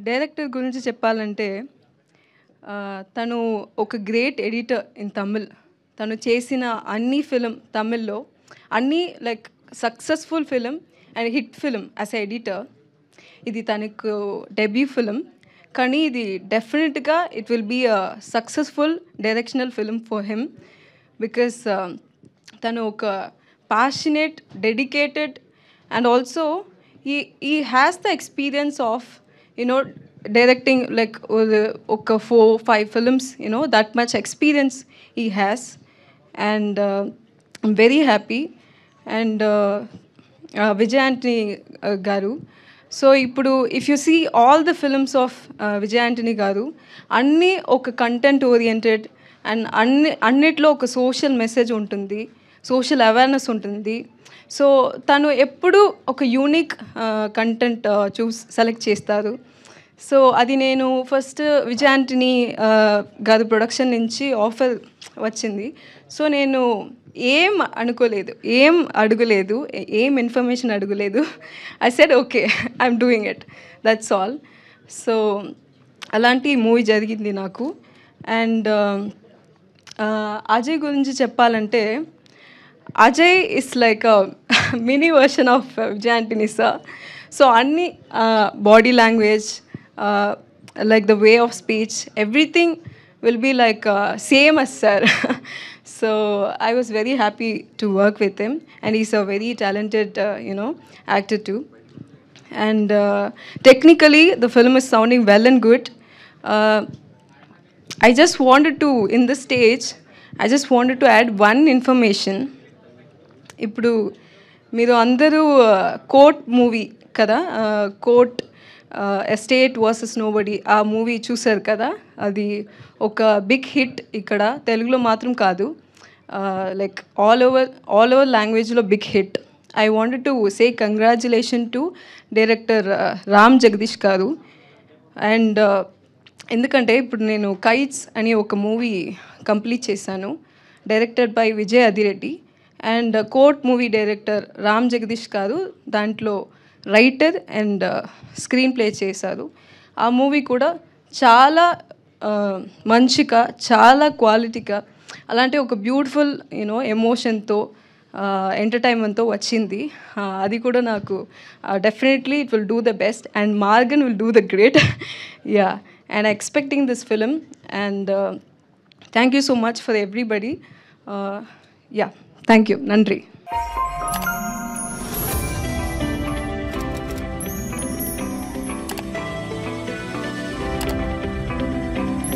Director గురించి చెప్పాలంటే తను ఒక గ్రేట్ ఎడిటర్ ఇన్ తమిళ్. తను చేసిన అన్ని ఫిలిం తమిళ్లో అన్నీ like successful film and hit film as a editor. ఇది తనకు డెబ్యూ ఫిలిం, కానీ ఇది డెఫినెట్గా it will be a successful directional film for him. Because తను ఒక passionate, dedicated, and also he has the experience of, you know, directing like 4-5 films, you know, that much experience he has. And I'm very happy. And Vijay Antony garu, so ipudu if you see all the films of Vijay Antony garu, anni oka content oriented and annitlo oka social message untundi, social awareness ఉంటుంది. So తను ఎప్పుడు ఒక unique content select చేస్తారు. So అది నేను first Vijay Antony గారి production నుంచి offer వచ్చింది. సో నేను ఏం అడగలేదు, ఏం ఇన్ఫర్మేషన్ అడగలేదు. I said okay, I'm doing it, that's all. So అలాంటి మూవీ జరిగింది నాకు. అండ్ అజయ్ గురించి చెప్పాలంటే, Ajay is like a mini version of Vijay Antony sir. So any body language, like the way of speech, everything will be like same as sir. So I was very happy to work with him, and he's a very talented actor too. And technically the film is sounding well and good. I just wanted to, in this stage, I just wanted to add one information. ఇప్పుడు మీరు అందరూ court movie కదా, court estate versus nobody, ఆ movie చూసారు కదా. అది ఒక big hit ఇక్కడ తెలుగులో మాత్రం కాదు, లైక్ ఆల్ ఓవర్ లాంగ్వేజ్లో big hit. I wanted to say congratulation to director Ram Jagadish గారు. అండ్ ఎందుకంటే ఇప్పుడు నేను కైట్స్ అని ఒక మూవీ కంప్లీట్ చేశాను, directed by Vijay Adireddy. And Court movie director Ram Jagadish గారు దాంట్లో రైటర్ అండ్ స్క్రీన్ ప్లే చేశారు. ఆ మూవీ కూడా చాలా మంచిగా, చాలా క్వాలిటీగా, అలాంటి ఒక బ్యూటిఫుల్ ఎమోషన్తో, ఎంటర్టైన్మెంట్తో వచ్చింది. అది కూడా నాకు definitely it will do the best and Morgan will do the great. Yeah, and expecting this film. And thank you so much for everybody. Yeah, thank you, నன்றி.